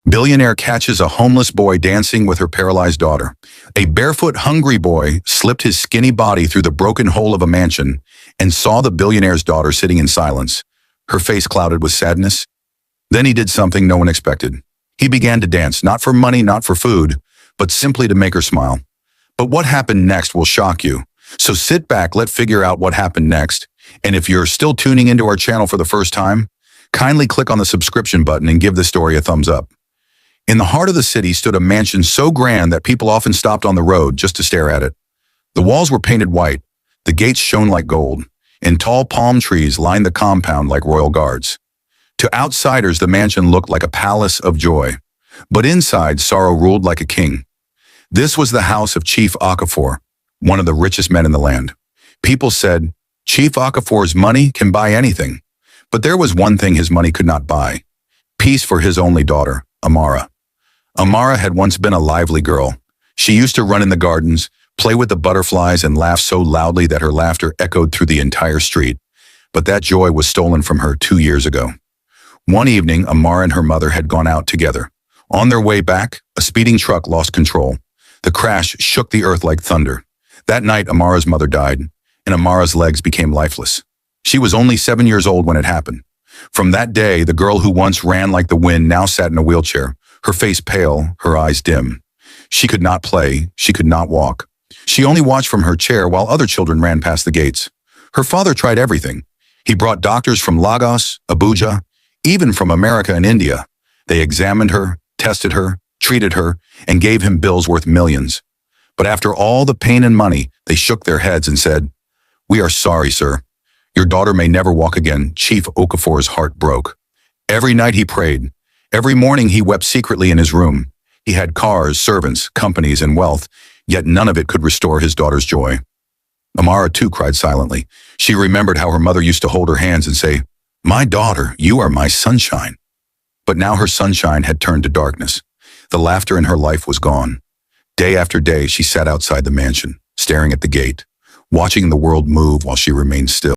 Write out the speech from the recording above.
Billionaire catches a homeless boy dancing with her paralyzed daughter. A barefoot, hungry boy slipped his skinny body through the broken hole of a mansion and saw the billionaire's daughter sitting in silence, her face clouded with sadness. Then he did something no one expected. He began to dance, not for money, not for food, but simply to make her smile. But what happened next will shock you. So sit back, let's figure out what happened next. And if you're still tuning into our channel for the first time, kindly click on the subscription button and give this story a thumbs up. In the heart of the city stood a mansion so grand that people often stopped on the road just to stare at it. The walls were painted white, the gates shone like gold, and tall palm trees lined the compound like royal guards. To outsiders, the mansion looked like a palace of joy, but inside, sorrow ruled like a king. This was the house of Chief Okafor, one of the richest men in the land. People said, Chief Okafor's money can buy anything, but there was one thing his money could not buy: peace for his only daughter, Amara. Amara had once been a lively girl. She used to run in the gardens, play with the butterflies, and laugh so loudly that her laughter echoed through the entire street. But that joy was stolen from her 2 years ago. One evening, Amara and her mother had gone out together. On their way back, a speeding truck lost control. The crash shook the earth like thunder. That night, Amara's mother died, and Amara's legs became lifeless. She was only 7 years old when it happened. From that day, the girl who once ran like the wind now sat in a wheelchair, her face pale, her eyes dim. She could not play, she could not walk. She only watched from her chair while other children ran past the gates. Her father tried everything. He brought doctors from Lagos, Abuja, even from America and India. They examined her, tested her, treated her, and gave him bills worth millions. But after all the pain and money, they shook their heads and said, "We are sorry, sir. Your daughter may never walk again." Chief Okafor's heart broke. Every night he prayed. Every morning he wept secretly in his room. He had cars, servants, companies, and wealth, yet none of it could restore his daughter's joy. Amara too cried silently. She remembered how her mother used to hold her hands and say, "My daughter, you are my sunshine." But now her sunshine had turned to darkness. The laughter in her life was gone. Day after day she sat outside the mansion, staring at the gate, watching the world move while she remained still.